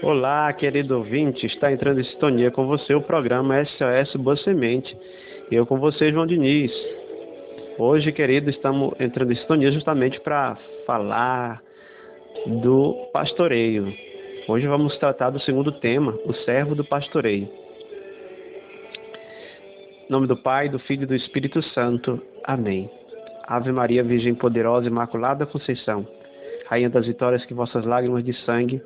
Olá, querido ouvinte, está entrando em sintonia com você o programa SOS Boa Semente. Eu com você, João Diniz. Hoje, querido, estamos entrando em sintonia justamente para falar do pastoreio. Hoje vamos tratar do segundo tema, o servo do pastoreio. Em nome do Pai, do Filho e do Espírito Santo. Amém. Ave Maria, Virgem poderosa, Imaculada Conceição, Rainha das vitórias, que vossas lágrimas de sangue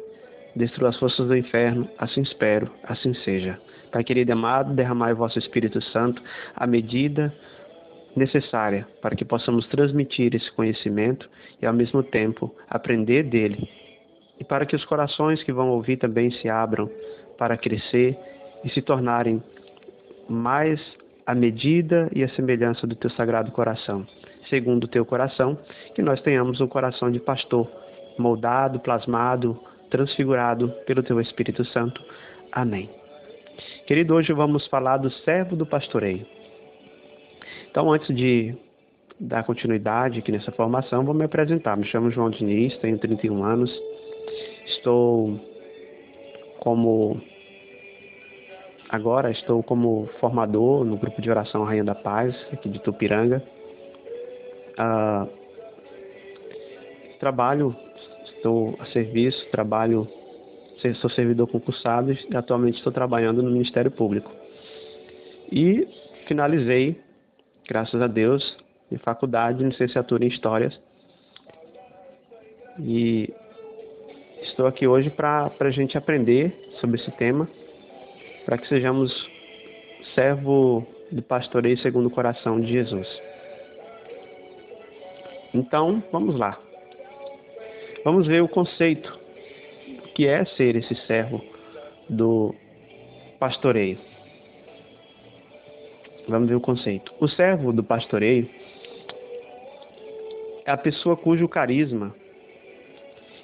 destrua as forças do inferno, assim espero, assim seja. Pai querido e amado, derramai o vosso Espírito Santo à medida necessária para que possamos transmitir esse conhecimento e, ao mesmo tempo, aprender dele. E para que os corações que vão ouvir também se abram para crescer e se tornarem mais a medida e a semelhança do teu sagrado coração. Segundo o teu coração, que nós tenhamos um coração de pastor, moldado, plasmado, transfigurado pelo teu Espírito Santo. Amém. Querido, hoje vamos falar do servo do pastoreio. Então, antes de dar continuidade aqui nessa formação, vou me apresentar. Me chamo João Diniz, tenho 31 anos. Estou como formador no grupo de oração Rainha da Paz, aqui de Tupiranga. Estou a serviço, sou servidor concursado e atualmente estou trabalhando no Ministério Público. E finalizei, graças a Deus, minha faculdade de licenciatura em Histórias. E estou aqui hoje para a gente aprender sobre esse tema, para que sejamos servo do pastoreio segundo o coração de Jesus. Então, vamos lá. Vamos ver o conceito, o que é ser esse servo do pastoreio. Vamos ver o conceito. O servo do pastoreio é a pessoa cujo carisma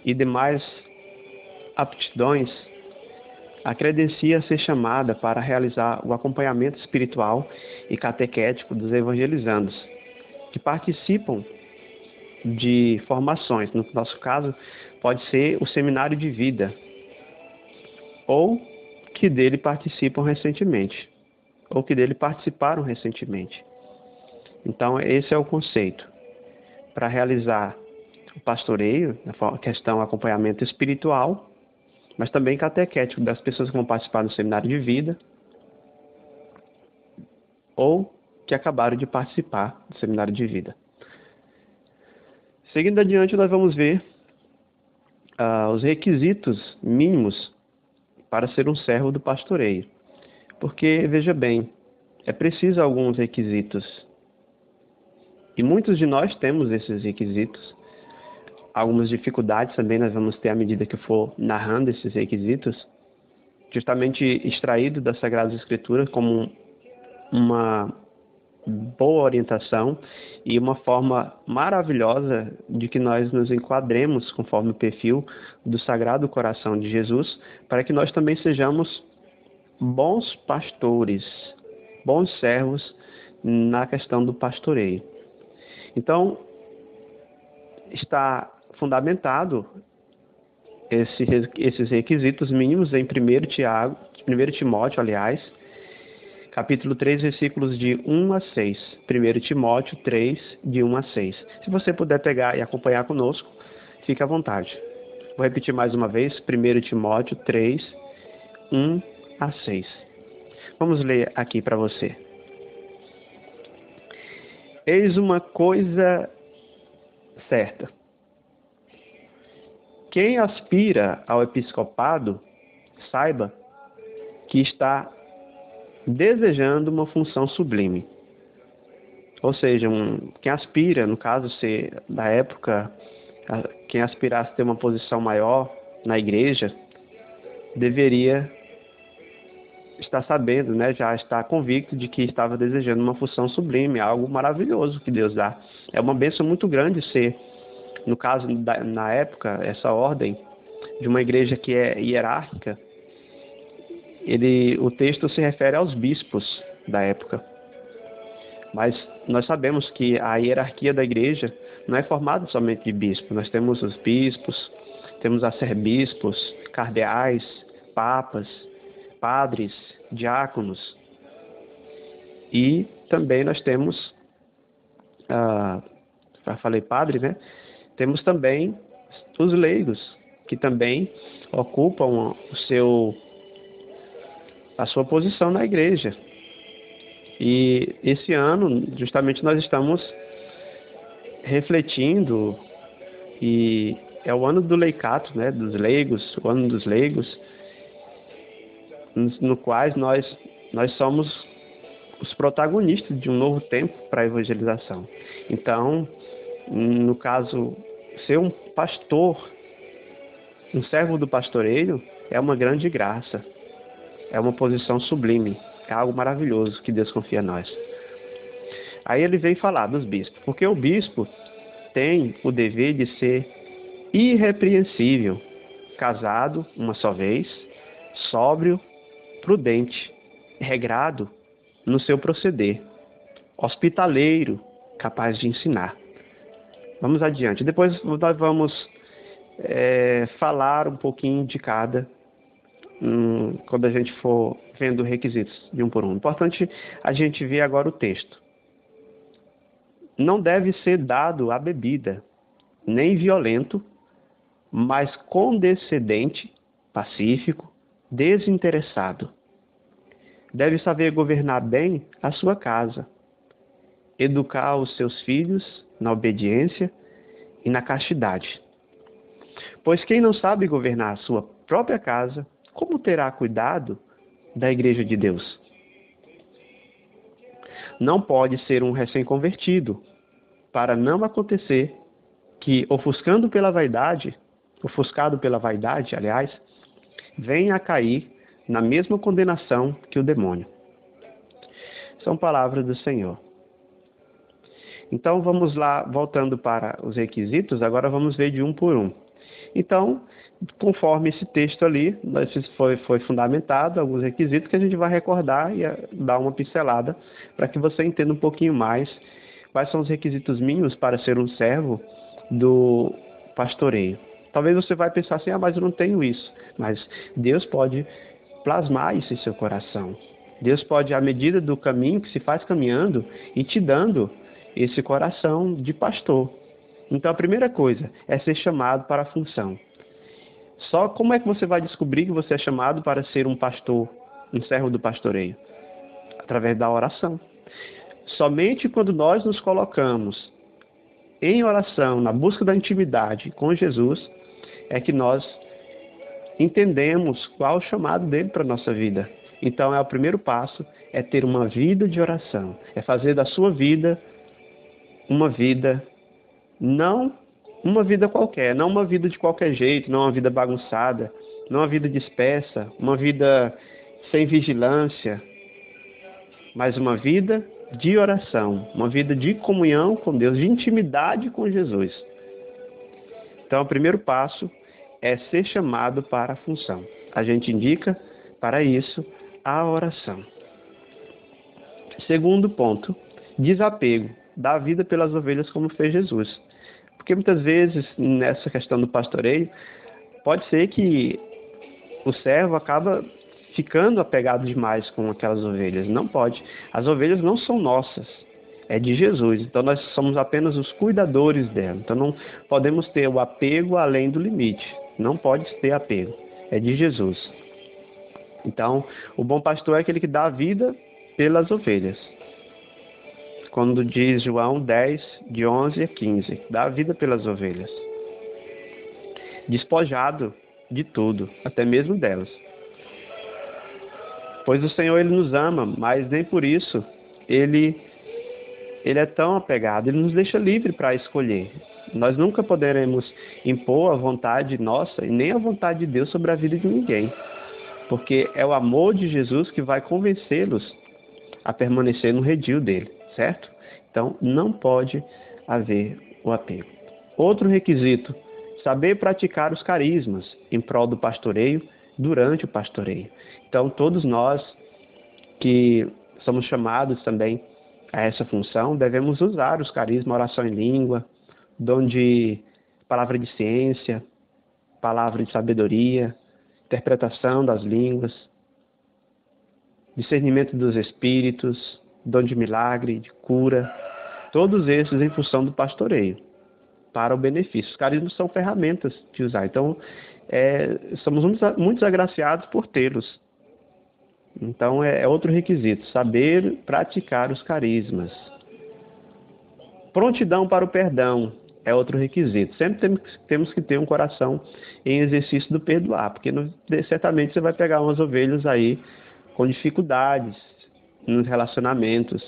e demais aptidões a credencia a ser chamada para realizar o acompanhamento espiritual e catequético dos evangelizandos, que participam de formações. No nosso caso, pode ser o seminário de vida, ou que dele participam recentemente, ou que dele participaram recentemente. Então, esse é o conceito. Para realizar o pastoreio, a questão acompanhamento espiritual, mas também catequético das pessoas que vão participar do seminário de vida, ou que acabaram de participar do seminário de vida. Seguindo adiante, nós vamos ver os requisitos mínimos para ser um servo do pastoreio. Porque, veja bem, é preciso alguns requisitos. E muitos de nós temos esses requisitos. Algumas dificuldades também nós vamos ter à medida que for narrando esses requisitos, justamente extraído das Sagradas Escrituras como uma boa orientação e uma forma maravilhosa de que nós nos enquadremos conforme o perfil do Sagrado Coração de Jesus, para que nós também sejamos bons pastores, bons servos na questão do pastoreio. Então, está fundamentado esses requisitos mínimos em 1 Timóteo, capítulo 3, versículos de 1 a 6. 1 Timóteo 3, de 1 a 6. Se você puder pegar e acompanhar conosco, fique à vontade. Vou repetir mais uma vez, 1 Timóteo 3, 1 a 6. Vamos ler aqui para você. Eis uma coisa certa. Quem aspira ao episcopado, saiba que está desejando uma função sublime. Ou seja, quem aspira, no caso, ser da época, quem aspirasse a ter uma posição maior na igreja, deveria estar sabendo, já estar convicto de que estava desejando uma função sublime, algo maravilhoso que Deus dá. É uma bênção muito grande ser, no caso, na época, essa ordem de uma igreja que é hierárquica. O texto se refere aos bispos da época. Mas nós sabemos que a hierarquia da igreja não é formada somente de bispos. Nós temos os bispos, temos arcebispos, cardeais, papas, padres, diáconos. E também nós temos, já falei padre, né? Temos também os leigos, que também ocupam a sua posição na igreja. E esse ano, justamente, nós estamos refletindo, e é o ano do leicato, né, dos leigos, o ano dos leigos, no quais nós somos os protagonistas de um novo tempo para a evangelização. Então, no caso, ser um pastor, um servo do pastoreio, é uma grande graça, é uma posição sublime, é algo maravilhoso que Deus confia a nós. Aí ele vem falar dos bispos, porque o bispo tem o dever de ser irrepreensível, casado uma só vez, sóbrio, prudente, regrado no seu proceder, hospitaleiro, capaz de ensinar. Vamos adiante. Depois nós vamos falar um pouquinho de cada, quando a gente for vendo requisitos de um por um. Importante a gente ver agora o texto. Não deve ser dado a bebida, nem violento, mas condescendente, pacífico, desinteressado. Deve saber governar bem a sua casa, educar os seus filhos na obediência e na castidade. Pois quem não sabe governar a sua própria casa, como terá cuidado da igreja de Deus? Não pode ser um recém-convertido, para não acontecer que, ofuscado pela vaidade, aliás, venha a cair na mesma condenação que o demônio. São palavras do Senhor. Então vamos lá, voltando para os requisitos, agora vamos ver de um por um. Então, conforme esse texto ali, foi fundamentado alguns requisitos que a gente vai recordar e dar uma pincelada para que você entenda um pouquinho mais quais são os requisitos mínimos para ser um servo do pastoreio. Talvez você vai pensar assim, mas eu não tenho isso. Mas Deus pode plasmar isso em seu coração. Deus pode, à medida do caminho que se faz caminhando, ir te dando esse coração de pastor. Então, a primeira coisa é ser chamado para a função. Só como é que você vai descobrir que você é chamado para ser um pastor, um servo do pastoreio? Através da oração. Somente quando nós nos colocamos em oração, na busca da intimidade com Jesus, é que nós entendemos qual é o chamado dele para a nossa vida. Então, o primeiro passo é ter uma vida de oração. É fazer da sua vida uma vida, não uma vida qualquer, não uma vida de qualquer jeito, não uma vida bagunçada, não uma vida dispersa, uma vida sem vigilância, mas uma vida de oração, uma vida de comunhão com Deus, de intimidade com Jesus. Então, o primeiro passo é ser chamado para a função. A gente indica, para isso, a oração. Segundo ponto, desapego. Dar vida pelas ovelhas como fez Jesus. Porque muitas vezes, nessa questão do pastoreio, pode ser que o servo acaba ficando apegado demais com aquelas ovelhas. Não pode. As ovelhas não são nossas, é de Jesus. Então nós somos apenas os cuidadores dela. Então não podemos ter o apego além do limite. Não pode ter apego. É de Jesus. Então, o bom pastor é aquele que dá a vida pelas ovelhas. Quando diz João 10, de 11 a 15, dá a vida pelas ovelhas. Despojado de tudo, até mesmo delas. Pois o Senhor, Ele nos ama, mas nem por isso Ele é tão apegado, Ele nos deixa livre para escolher. Nós nunca poderemos impor a vontade nossa e nem a vontade de Deus sobre a vida de ninguém. Porque é o amor de Jesus que vai convencê-los a permanecer no redil dele, certo? Então, não pode haver o apego. Outro requisito, saber praticar os carismas em prol do pastoreio durante o pastoreio. Então, todos nós que somos chamados também a essa função, devemos usar os carismas, oração em língua, dom de palavra de ciência, palavra de sabedoria, interpretação das línguas, discernimento dos espíritos, dom de milagre, de cura, todos esses em função do pastoreio, para o benefício. Os carismas são ferramentas de usar, então somos muito agraciados por tê-los. Então é outro requisito, saber praticar os carismas. Prontidão para o perdão é outro requisito. Sempre temos que ter um coração em exercício do perdoar, porque certamente você vai pegar umas ovelhas aí com dificuldades nos relacionamentos,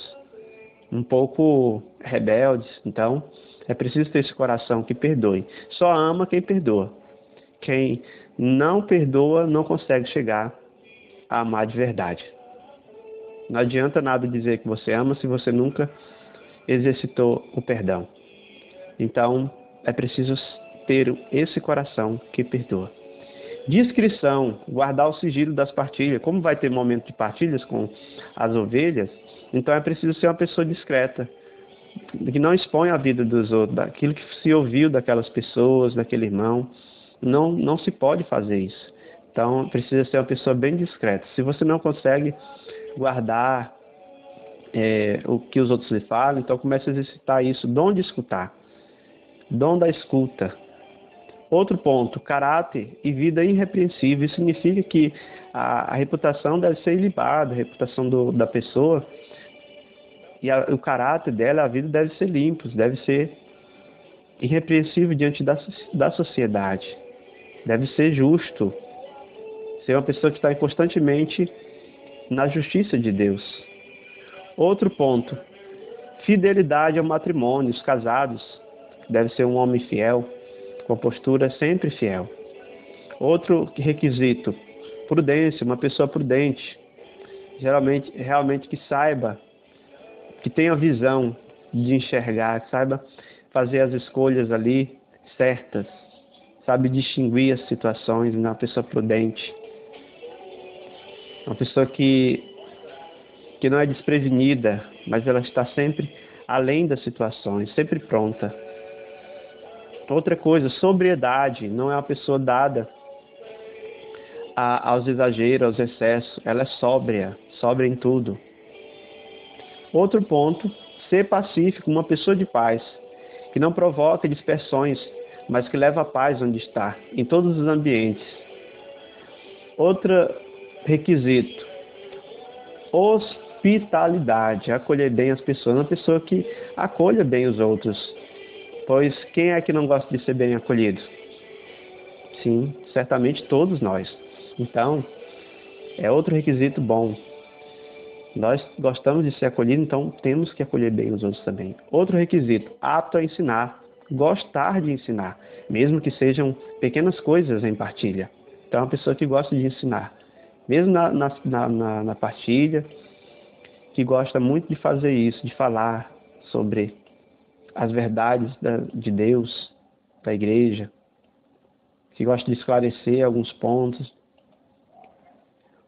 um pouco rebeldes. Então, é preciso ter esse coração que perdoe. Só ama quem perdoa. Quem não perdoa não consegue chegar a amar de verdade. Não adianta nada dizer que você ama se você nunca exercitou o perdão. Então, é preciso ter esse coração que perdoa. Discrição, guardar o sigilo das partilhas. Como vai ter momento de partilhas com as ovelhas, então é preciso ser uma pessoa discreta, que não expõe a vida dos outros, daquilo que se ouviu daquelas pessoas, daquele irmão. Não se pode fazer isso. Então, precisa ser uma pessoa bem discreta. Se você não consegue guardar o que os outros lhe falam, então comece a exercitar isso, dom de escutar, dom da escuta. Outro ponto, caráter e vida irrepreensível. Isso significa que a reputação deve ser ilibada, a reputação da pessoa e o caráter dela, a vida deve ser limpos, deve ser irrepreensível diante da sociedade, deve ser justo, ser uma pessoa que está constantemente na justiça de Deus. Outro ponto, fidelidade ao matrimônio. Os casados deve ser um homem fiel, com postura sempre fiel. Outro requisito, prudência, uma pessoa prudente, realmente que saiba, que tenha visão de enxergar, que saiba fazer as escolhas ali certas, sabe distinguir as situações, uma pessoa prudente, uma pessoa que não é desprevenida, mas ela está sempre além das situações, sempre pronta. Outra coisa, sobriedade. Não é uma pessoa dada aos exageros, aos excessos. Ela é sóbria em tudo. Outro ponto, ser pacífico, uma pessoa de paz, que não provoca dispersões, mas que leva a paz onde está, em todos os ambientes. Outro requisito, hospitalidade, acolher bem as pessoas, uma pessoa que acolha bem os outros. Pois quem é que não gosta de ser bem acolhido? Sim, certamente todos nós. Então, é outro requisito bom. Nós gostamos de ser acolhidos, então temos que acolher bem os outros também. Outro requisito, apto a ensinar. Gostar de ensinar, mesmo que sejam pequenas coisas em partilha. Então, é uma pessoa que gosta de ensinar, mesmo na partilha, que gosta muito de fazer isso, de falar sobre as verdades de Deus, da igreja, que gosta de esclarecer alguns pontos.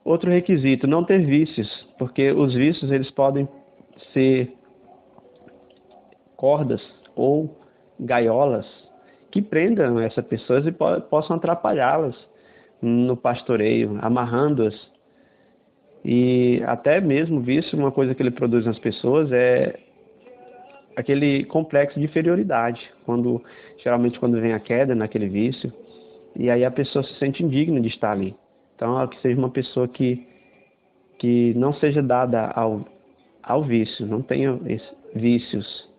Outro requisito, não ter vícios, porque os vícios eles podem ser cordas ou gaiolas que prendam essas pessoas e possam atrapalhá-las no pastoreio, amarrando-as. E até mesmo vício, uma coisa que ele produz nas pessoas é aquele complexo de inferioridade, geralmente quando vem a queda naquele vício, e aí a pessoa se sente indigna de estar ali. Então, que seja uma pessoa que não seja dada ao vício, não tenha vícios,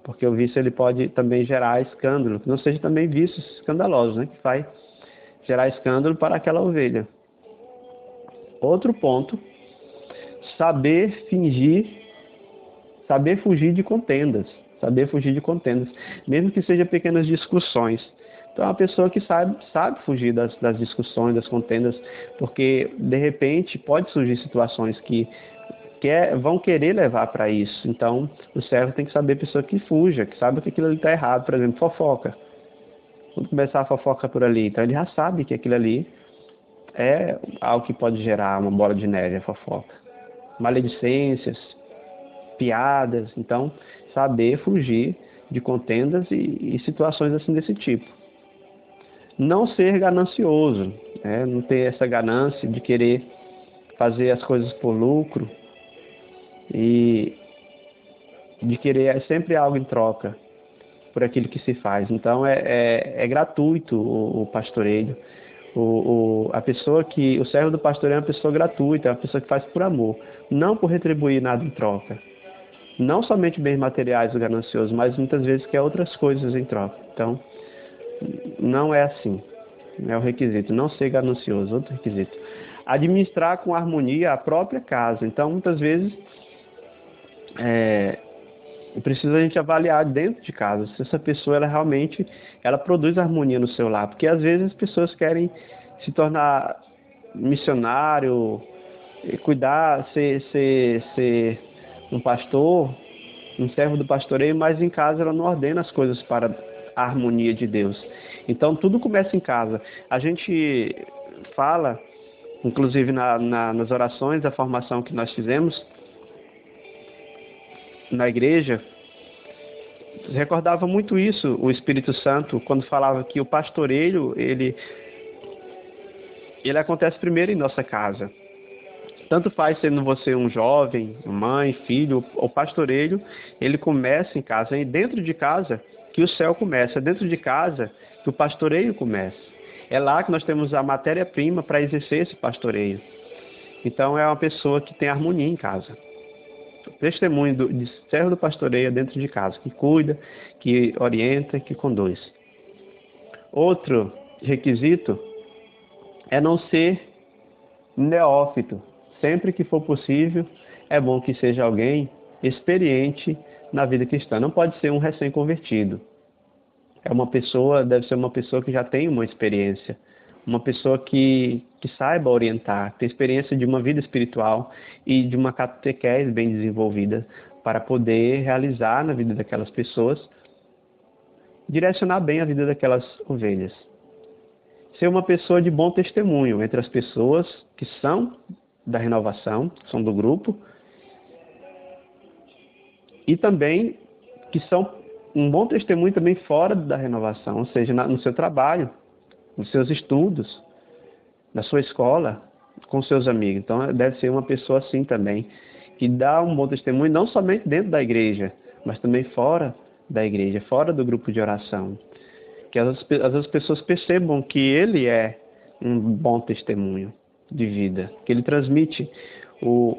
porque o vício ele pode também gerar escândalo, que não seja também vícios escandalosos, né, que vai gerar escândalo para aquela ovelha. Outro ponto, saber fugir de contendas, mesmo que sejam pequenas discussões. Então, é uma pessoa que sabe fugir das discussões, das contendas, porque, de repente, pode surgir situações que vão querer levar para isso. Então, o servo tem que saber a pessoa que fuja, que sabe que aquilo ali está errado. Por exemplo, fofoca. Quando começar a fofoca por ali, então ele já sabe que aquilo ali é algo que pode gerar uma bola de neve, a fofoca. Maledicências, piadas. Então, saber fugir de contendas e situações assim desse tipo. Não ser ganancioso, né? Não ter essa ganância de querer fazer as coisas por lucro e de querer sempre algo em troca por aquilo que se faz. Então é gratuito o pastoreio. A pessoa o servo do pastoreio é uma pessoa gratuita, é uma pessoa que faz por amor, não por retribuir nada em troca. Não somente bens materiais do ganancioso, mas muitas vezes quer outras coisas em troca. Então, não é assim. É o requisito, não ser ganancioso, outro requisito. Administrar com harmonia a própria casa. Então, muitas vezes, precisa a gente avaliar dentro de casa se essa pessoa ela produz harmonia no seu lar. Porque às vezes as pessoas querem se tornar missionário, cuidar, ser um pastor, um servo do pastoreio, mas em casa ela não ordena as coisas para a harmonia de Deus. Então tudo começa em casa. A gente fala, inclusive nas orações da formação que nós fizemos na igreja, recordava muito isso, o Espírito Santo, quando falava que o pastoreio, ele acontece primeiro em nossa casa. Tanto faz sendo você um jovem, mãe, filho, o pastoreio, ele começa em casa. E dentro de casa que o céu começa, dentro de casa que o pastoreio começa. É lá que nós temos a matéria-prima para exercer esse pastoreio. Então é uma pessoa que tem harmonia em casa. O testemunho de servo do pastoreio é dentro de casa, que cuida, que orienta, que conduz. Outro requisito é não ser neófito. Sempre que for possível, é bom que seja alguém experiente na vida cristã. Não pode ser um recém-convertido. Deve ser uma pessoa que já tem uma experiência, uma pessoa que saiba orientar, tem experiência de uma vida espiritual e de uma catequese bem desenvolvida para poder realizar na vida daquelas pessoas, direcionar bem a vida daquelas ovelhas. Ser uma pessoa de bom testemunho entre as pessoas que são da renovação, são do grupo, e também que são um bom testemunho também fora da renovação, ou seja, no seu trabalho, nos seus estudos, na sua escola, com seus amigos. Então, deve ser uma pessoa assim também, que dá um bom testemunho não somente dentro da igreja, mas também fora da igreja, fora do grupo de oração. Que as pessoas percebam que ele é um bom testemunho de vida, que ele transmite o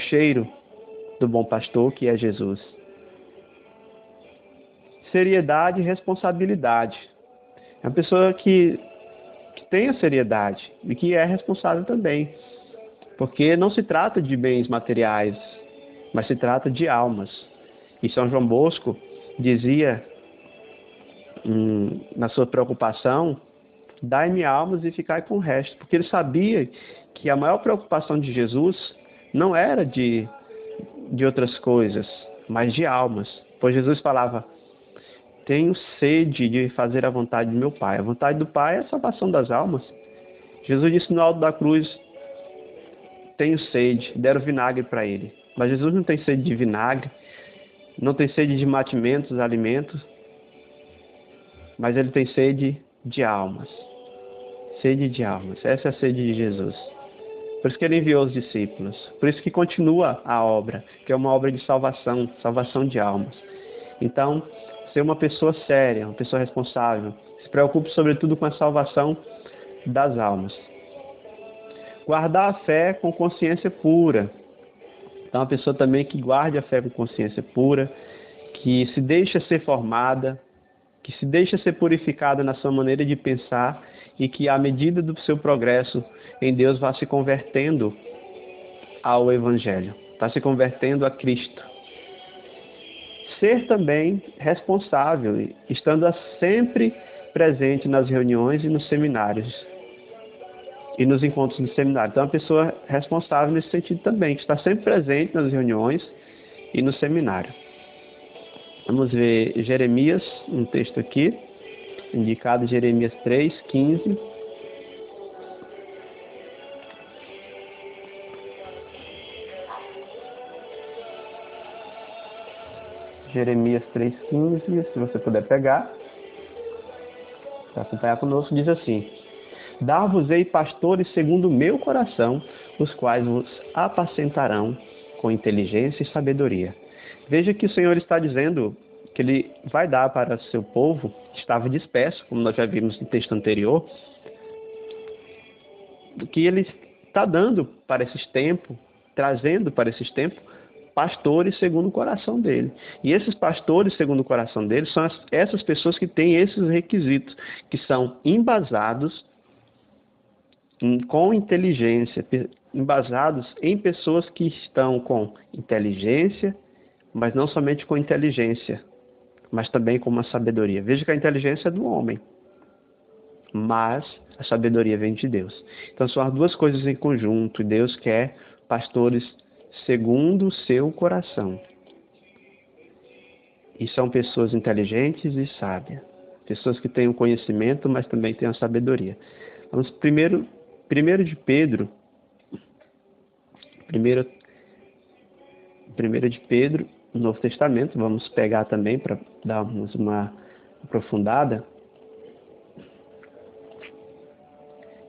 cheiro do bom pastor, que é Jesus. Seriedade e responsabilidade. É uma pessoa que tem a seriedade e que é responsável também, porque não se trata de bens materiais, mas se trata de almas. E São João Bosco dizia, na sua preocupação, dai-me almas e ficai com o resto, porque ele sabia que a maior preocupação de Jesus não era de outras coisas, mas de almas. Pois Jesus falava, tenho sede de fazer a vontade do meu Pai. A vontade do Pai é a salvação das almas. Jesus disse no alto da cruz, tenho sede, deram vinagre para ele. Mas Jesus não tem sede de vinagre, não tem sede de mantimentos, alimentos, mas ele tem sede de almas. Sede de almas. Essa é a sede de Jesus. Por isso que ele enviou os discípulos. Por isso que continua a obra, que é uma obra de salvação, salvação de almas. Então, ser uma pessoa séria, uma pessoa responsável, se preocupe sobretudo com a salvação das almas. Guardar a fé com consciência pura. Então, uma pessoa também que guarde a fé com consciência pura, que se deixa ser formada, que se deixa ser purificada na sua maneira de pensar e que, à medida do seu progresso em Deus, vá se convertendo ao Evangelho, vá se convertendo a Cristo. Ser também responsável, estando sempre presente nas reuniões e nos seminários e nos encontros do seminário. Então, é uma pessoa responsável nesse sentido também, que está sempre presente nas reuniões e no seminário. Vamos ver Jeremias, um texto aqui, indicado Jeremias 3:15. Jeremias 3:15, se você puder pegar. para acompanhar conosco, diz assim: Dar-vos-ei pastores segundo o meu coração, os quais vos apacentarão com inteligência e sabedoria. Veja que o Senhor está dizendo que Ele vai dar para seu povo, que estava disperso, como nós já vimos no texto anterior, que Ele está dando para esses tempos, trazendo para esses tempos, pastores segundo o coração dele. E esses pastores segundo o coração dele são essas pessoas que têm esses requisitos, que são embasados com inteligência, embasados em pessoas que estão com inteligência, mas não somente com inteligência, mas também com uma sabedoria. Veja que a inteligência é do homem, mas a sabedoria vem de Deus. Então são as duas coisas em conjunto, e Deus quer pastores segundo o seu coração. E são pessoas inteligentes e sábias, pessoas que têm o conhecimento, mas também têm a sabedoria. Vamos primeiro de Pedro, primeiro de Pedro, no Novo Testamento, vamos pegar também para darmos uma aprofundada,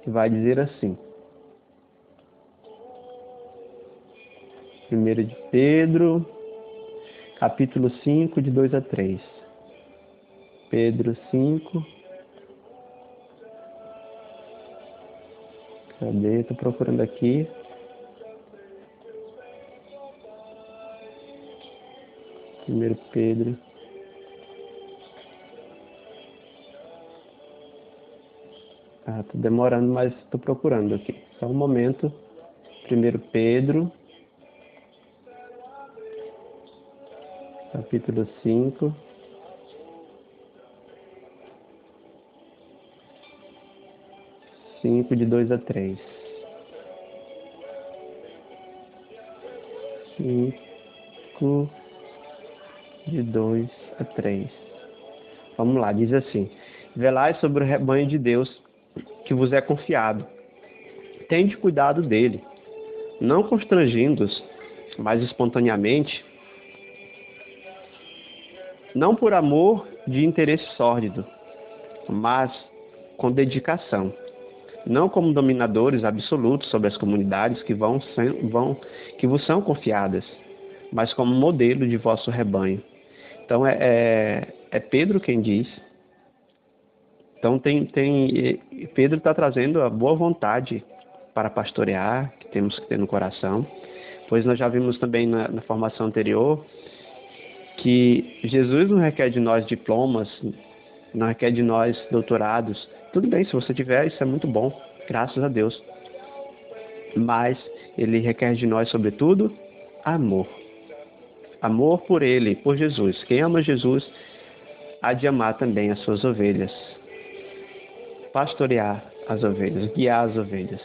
que vai dizer assim: 1 de Pedro, capítulo 5, de 2 a 3. Pedro 5. Cadê? Estou procurando aqui. Primeiro Pedro. Estou demorando, mas estou procurando aqui. Só um momento. 1 Pedro, capítulo 5. De 2 a 3. 5, de 2 a 3. Vamos lá, diz assim: Velai sobre o rebanho de Deus que vos é confiado. Tende cuidado dele, não constrangindo-os, mas espontaneamente, não por amor de interesse sórdido, mas com dedicação. Não como dominadores absolutos sobre as comunidades que vos são confiadas, mas como modelo de vosso rebanho. Então é Pedro quem diz. Então Pedro está trazendo a boa vontade para pastorear, que temos que ter no coração, pois nós já vimos também na formação anterior que Jesus não requer de nós diplomas, não requer de nós doutorados. Tudo bem, se você tiver, isso é muito bom, graças a Deus. Mas Ele requer de nós, sobretudo, amor. Amor por Ele, por Jesus. Quem ama Jesus, há de amar também as suas ovelhas. Pastorear as ovelhas, guiar as ovelhas.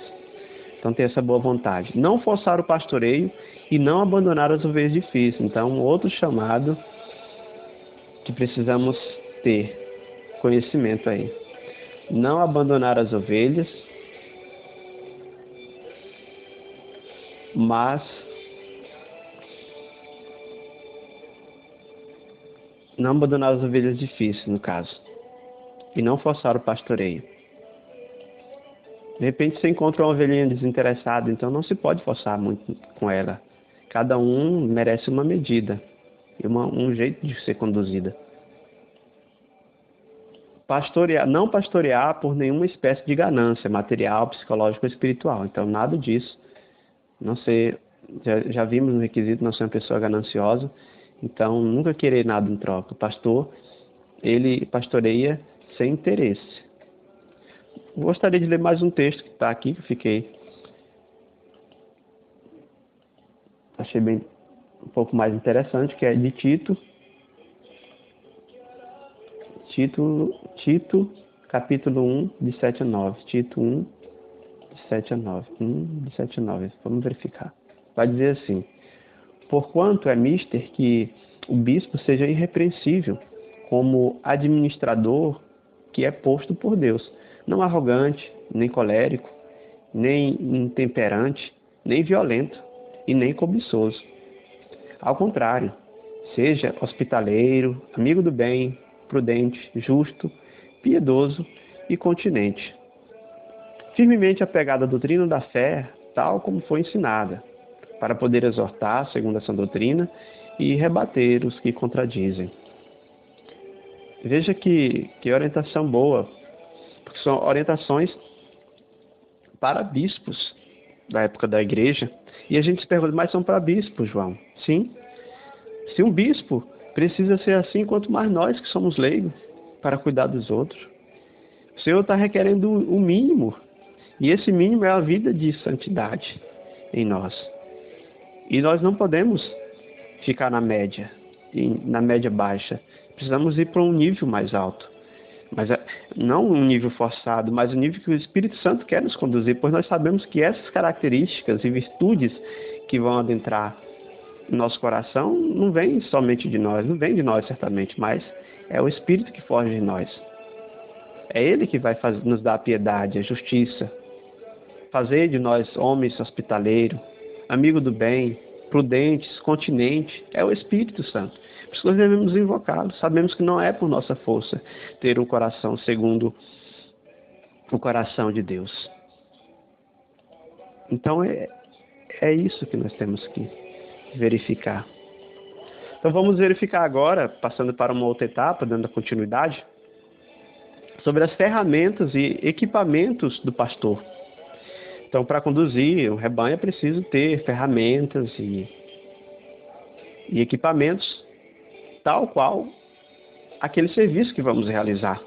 Então, ter essa boa vontade. Não forçar o pastoreio e não abandonar as ovelhas difíceis. Então, outro chamado que precisamos ter conhecimento aí. Não abandonar as ovelhas, mas não abandonar as ovelhas difíceis, no caso, e não forçar o pastoreio. De repente você encontra uma ovelhinha desinteressada, então não se pode forçar muito com ela. Cada um merece uma medida e um jeito de ser conduzida. Não pastorear por nenhuma espécie de ganância material, psicológica ou espiritual. Então, nada disso. Não ser, já vimos no requisito, não ser uma pessoa gananciosa. Então, nunca querer nada em troca. O pastor, ele pastoreia sem interesse. Gostaria de ler mais um texto que está aqui, que achei bem um pouco mais interessante, que é de Tito. Tito, capítulo 1, de 7 a 9. Tito 1, de 7 a 9. 1, de 7 a 9. Vamos verificar. Vai dizer assim: Porquanto é mister que o bispo seja irrepreensível, como administrador que é posto por Deus, não arrogante, nem colérico, nem intemperante, nem violento, e nem cobiçoso. Ao contrário, seja hospitaleiro, amigo do bem, prudente, justo, piedoso e continente. Firmemente apegada à doutrina da fé, tal como foi ensinada, para poder exortar, segundo essa doutrina, e rebater os que contradizem. Veja que orientação boa, porque são orientações para bispos da época da igreja. E a gente se pergunta, mas são para bispos, João? Sim. Se um bispo precisa ser assim, quanto mais nós que somos leigos, para cuidar dos outros. O Senhor está requerendo o mínimo, e esse mínimo é a vida de santidade em nós. E nós não podemos ficar na média baixa. Precisamos ir para um nível mais alto. Mas não um nível forçado, mas um nível que o Espírito Santo quer nos conduzir, pois nós sabemos que essas características e virtudes que vão adentrar no nosso coração não vêm somente de nós, não vem de nós certamente, mas é o Espírito que foge de nós. É Ele que vai nos dar a piedade, a justiça, fazer de nós homens hospitaleiros, amigo do bem, prudentes, continente, é o Espírito Santo. Por isso nós devemos invocá-lo. Sabemos que não é por nossa força ter um coração segundo o coração de Deus. Então é isso que nós temos que verificar. Então vamos verificar agora, passando para uma outra etapa, dando a continuidade, sobre as ferramentas e equipamentos do pastor. Então, para conduzir o rebanho é preciso ter ferramentas e equipamentos, tal qual aquele serviço que vamos realizar.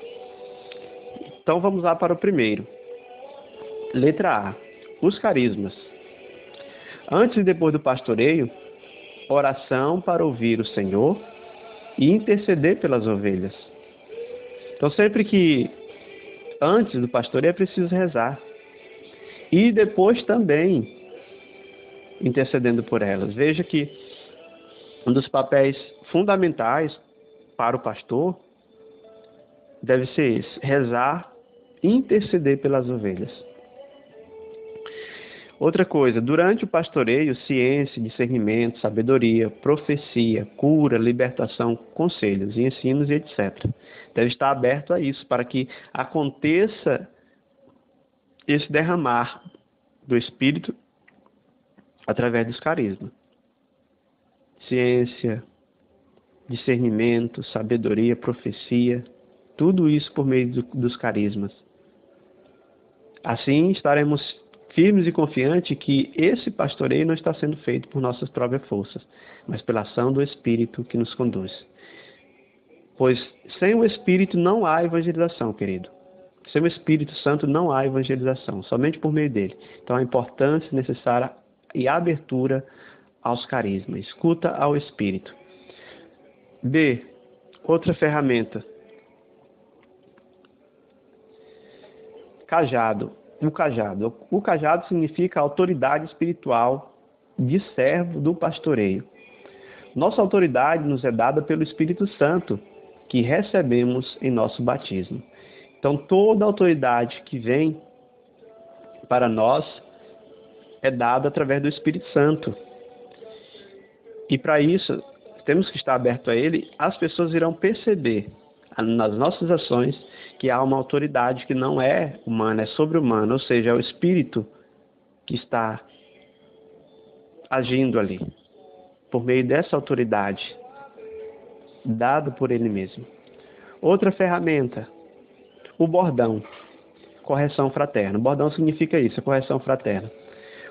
Então, vamos lá para o primeiro. Letra A. Os carismas. Antes e depois do pastoreio, oração para ouvir o Senhor e interceder pelas ovelhas. Então, sempre que antes do pastoreio é preciso rezar. E depois também intercedendo por elas. Veja que um dos papéis fundamentais para o pastor deve ser esse: rezar e interceder pelas ovelhas. Outra coisa, durante o pastoreio, ciência, discernimento, sabedoria, profecia, cura, libertação, conselhos, ensinos e etc. Deve estar aberto a isso, para que aconteça esse derramar do Espírito através dos carismas. Ciência, discernimento, sabedoria, profecia, tudo isso por meio dos carismas. Assim estaremos firmes e confiantes que esse pastoreio não está sendo feito por nossas próprias forças, mas pela ação do Espírito que nos conduz. Pois sem o Espírito não há evangelização, querido. Sem o Espírito Santo não há evangelização, somente por meio dele. Então a importância necessária e a abertura aos carismas. Escuta ao Espírito. B. Outra ferramenta. Cajado. O cajado significa autoridade espiritual de servo do pastoreio. Nossa autoridade nos é dada pelo Espírito Santo, que recebemos em nosso batismo. Então, toda a autoridade que vem para nós é dada através do Espírito Santo. E para isso, temos que estar aberto a ele. As pessoas irão perceber nas nossas ações que há uma autoridade que não é humana, é sobre-humana, ou seja, é o Espírito que está agindo ali, por meio dessa autoridade, dada por ele mesmo. Outra ferramenta, o bordão, correção fraterna. O bordão significa isso, a correção fraterna.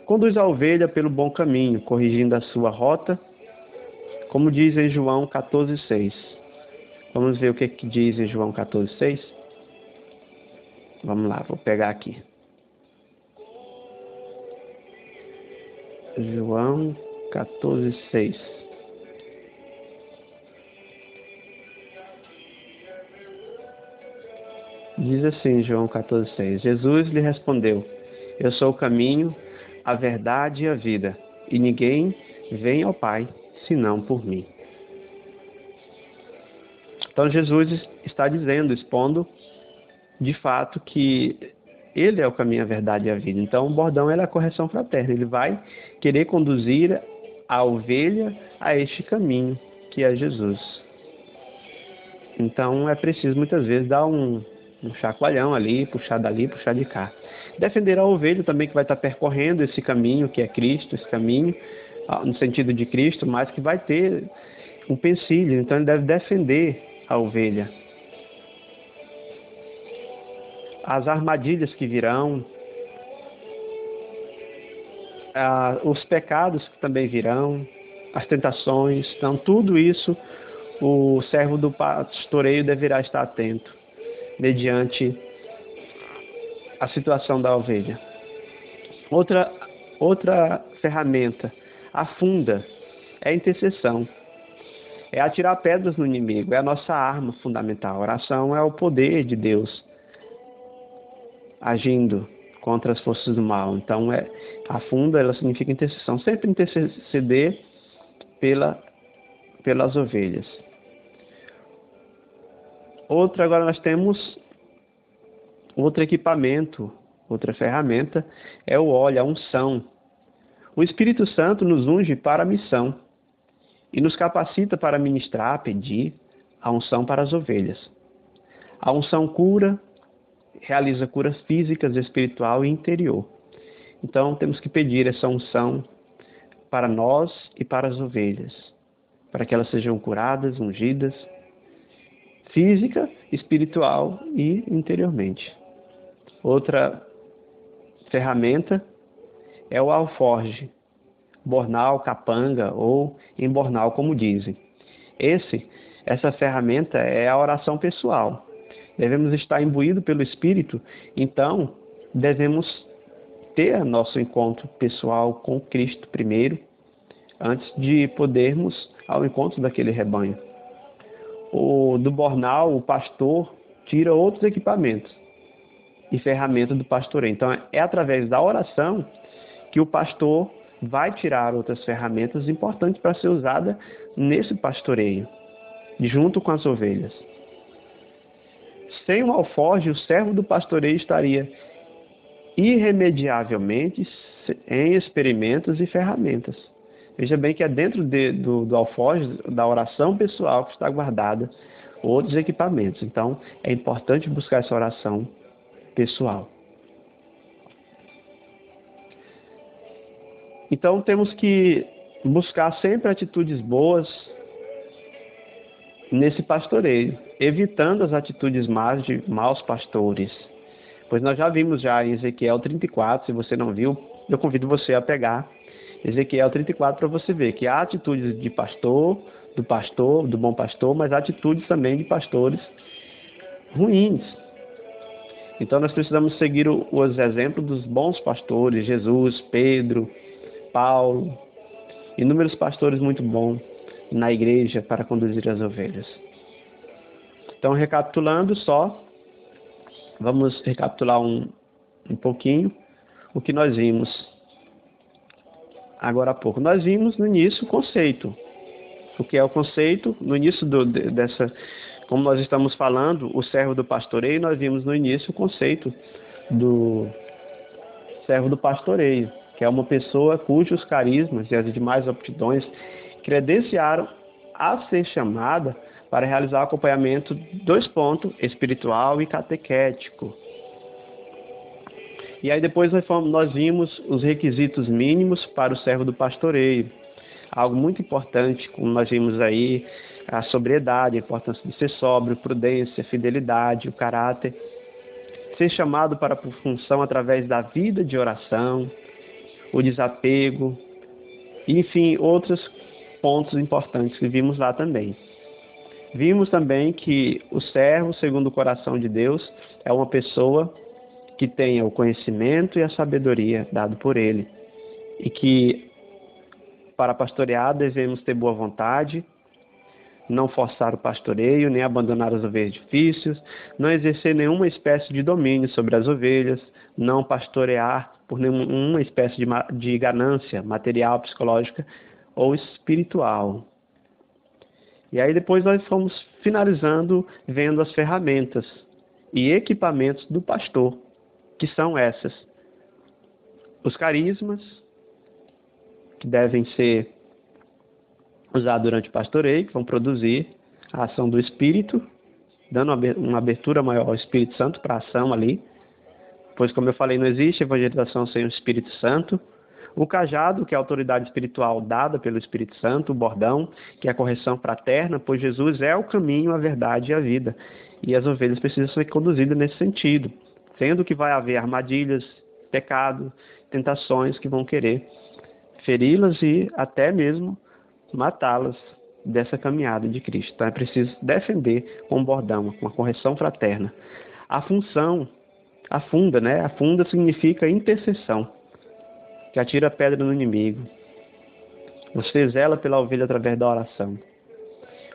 Conduz a ovelha pelo bom caminho, corrigindo a sua rota, como diz em João 14,6. Vamos ver o que diz em João 14,6? Vamos lá, vou pegar aqui. João 14,6. Diz assim, João 14,6. Jesus lhe respondeu: Eu sou o caminho, a verdade e a vida, e ninguém vem ao Pai senão por mim. Então Jesus está dizendo, expondo de fato que ele é o caminho, a verdade e a vida. Então o bordão é a correção fraterna. Ele vai querer conduzir a ovelha a este caminho que é Jesus. Então é preciso muitas vezes dar um Um chacoalhão ali, puxar dali, puxar de cá. Defender a ovelha também, que vai estar percorrendo esse caminho que é Cristo, esse caminho no sentido de Cristo, mas que vai ter um pensilho, então ele deve defender a ovelha. As armadilhas que virão, os pecados que também virão, as tentações, então tudo isso o servo do pastoreio deverá estar atento, mediante a situação da ovelha. Outra ferramenta, a funda, é a intercessão. É atirar pedras no inimigo, é a nossa arma fundamental. A oração é o poder de Deus agindo contra as forças do mal. Então, a funda, ela significa intercessão. Sempre interceder pelas ovelhas. Agora nós temos outro equipamento, outra ferramenta, é o óleo, a unção. O Espírito Santo nos unge para a missão e nos capacita para ministrar, pedir a unção para as ovelhas. A unção cura, realiza curas físicas, espiritual e interior. Então temos que pedir essa unção para nós e para as ovelhas, para que elas sejam curadas, ungidas, física, espiritual e interiormente. Outra ferramenta é o alforge, bornal, capanga ou embornal, como dizem. Essa ferramenta é a oração pessoal. Devemos estar imbuídos pelo Espírito, então devemos ter nosso encontro pessoal com Cristo primeiro, antes de podermos ao encontro daquele rebanho. Do bornal, o pastor tira outros equipamentos e ferramentas do pastoreio. Então, é através da oração que o pastor vai tirar outras ferramentas importantes para ser usada nesse pastoreio, junto com as ovelhas. Sem o alforge, o servo do pastoreio estaria irremediavelmente em experimentos e ferramentas. Veja bem que é dentro do alforge, da oração pessoal, que está guardada outros equipamentos. Então, é importante buscar essa oração pessoal. Então, temos que buscar sempre atitudes boas nesse pastoreio, evitando as atitudes más de maus pastores. Pois nós já vimos em Ezequiel 34, se você não viu, eu convido você a pegar Ezequiel 34 para você ver que há atitudes de pastor, do bom pastor, mas há atitudes também de pastores ruins. Então nós precisamos seguir os exemplos dos bons pastores, Jesus, Pedro, Paulo, inúmeros pastores muito bons na igreja para conduzir as ovelhas. Então, recapitulando vamos recapitular um pouquinho o que nós vimos agora há pouco. Nós vimos no início o conceito. O que é o conceito? No início como nós estamos falando, o servo do pastoreio, nós vimos no início o conceito do servo do pastoreio, que é uma pessoa cujos carismas e as demais aptidões credenciaram a ser chamada para realizar o acompanhamento espiritual e catequético. E aí depois nós vimos os requisitos mínimos para o servo do pastoreio. Algo muito importante, como nós vimos aí, a sobriedade, a importância de ser sóbrio, prudência, fidelidade, o caráter. Ser chamado para a função através da vida de oração, o desapego, e, enfim, outros pontos importantes que vimos lá também. Vimos também que o servo, segundo o coração de Deus, é uma pessoa que tenha o conhecimento e a sabedoria dado por Ele. E que, para pastorear, devemos ter boa vontade, não forçar o pastoreio, nem abandonar as ovelhas difíceis, não exercer nenhuma espécie de domínio sobre as ovelhas, não pastorear por nenhuma espécie de ganância material, psicológica ou espiritual. E aí depois nós fomos finalizando vendo as ferramentas e equipamentos do pastor, que são essas. Os carismas, que devem ser usados durante o pastoreio, que vão produzir a ação do Espírito, dando uma abertura maior ao Espírito Santo para a ação ali, pois, como eu falei, não existe evangelização sem o Espírito Santo. O cajado, que é a autoridade espiritual dada pelo Espírito Santo, o bordão, que é a correção fraterna, pois Jesus é o caminho, a verdade e a vida. E as ovelhas precisam ser conduzidas nesse sentido, sendo que vai haver armadilhas, pecados, tentações que vão querer feri-las e até mesmo matá-las dessa caminhada de Cristo. Então é preciso defender com um bordão, com uma correção fraterna. A função, afunda, né? Afunda significa intercessão, que atira a pedra no inimigo. Você zela pela ovelha através da oração.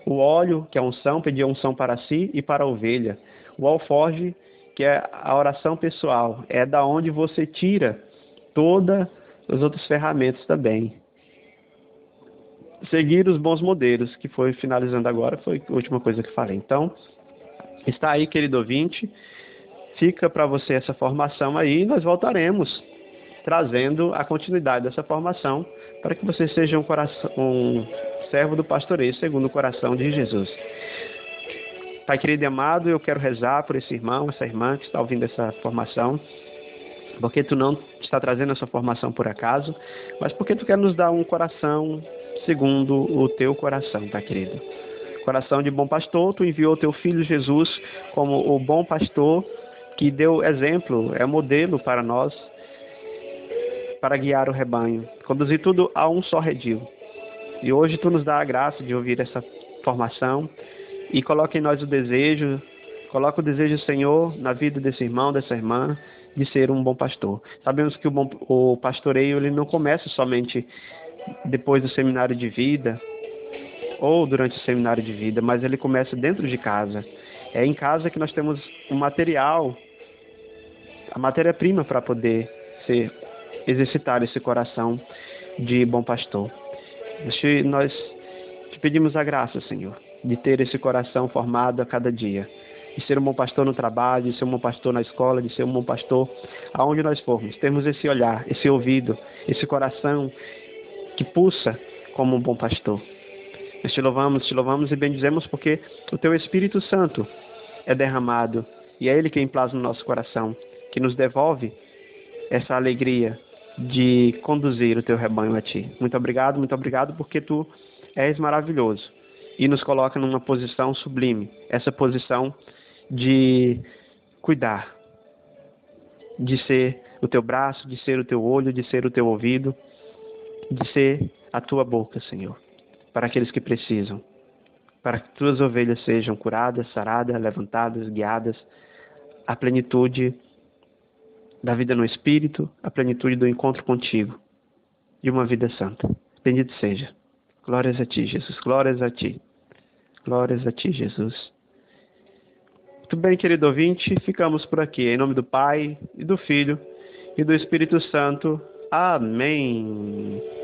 O óleo, que é a unção, pedia unção para si e para a ovelha. O alforge, que é a oração pessoal, é da onde você tira todas as outras ferramentas também. Seguir os bons modelos, que foi finalizando agora, foi a última coisa que falei. Então, está aí, querido ouvinte, fica para você essa formação aí, e nós voltaremos trazendo a continuidade dessa formação para que você seja um servo do pastoreio segundo o coração de Jesus. Pai querido e amado, eu quero rezar por esse irmão, essa irmã que está ouvindo essa formação, porque tu não está trazendo essa formação por acaso, mas porque tu quer nos dar um coração segundo o teu coração, Pai querido. Coração de bom pastor, tu enviou teu filho Jesus como o bom pastor que deu exemplo, é modelo para nós, para guiar o rebanho, conduzir tudo a um só redil. E hoje tu nos dá a graça de ouvir essa formação e coloca em nós o desejo, coloca o desejo, Senhor, na vida desse irmão, dessa irmã, de ser um bom pastor. Sabemos que o pastoreio ele não começa somente depois do seminário de vida ou durante o seminário de vida, mas ele começa dentro de casa. É em casa que nós temos o material, a matéria-prima para poder exercitar esse coração de bom pastor. Nós te pedimos a graça, Senhor, de ter esse coração formado a cada dia, de ser um bom pastor no trabalho, de ser um bom pastor na escola, de ser um bom pastor aonde nós formos. Temos esse olhar, esse ouvido, esse coração que pulsa como um bom pastor. Nós te louvamos e bendizemos porque o teu Espírito Santo é derramado e é Ele quem plasma no nosso coração, que nos devolve essa alegria de conduzir o teu rebanho a ti. Muito obrigado porque tu és maravilhoso e nos coloca numa posição sublime, essa posição de cuidar, de ser o teu braço, de ser o teu olho, de ser o teu ouvido, de ser a tua boca, Senhor, para aqueles que precisam, para que tuas ovelhas sejam curadas, saradas, levantadas, guiadas à plenitude da vida no Espírito, a plenitude do encontro contigo, de uma vida santa. Bendito seja. Glórias a ti, Jesus. Glórias a ti. Glórias a ti, Jesus. Muito bem, querido ouvinte, ficamos por aqui. Em nome do Pai, e do Filho, e do Espírito Santo. Amém.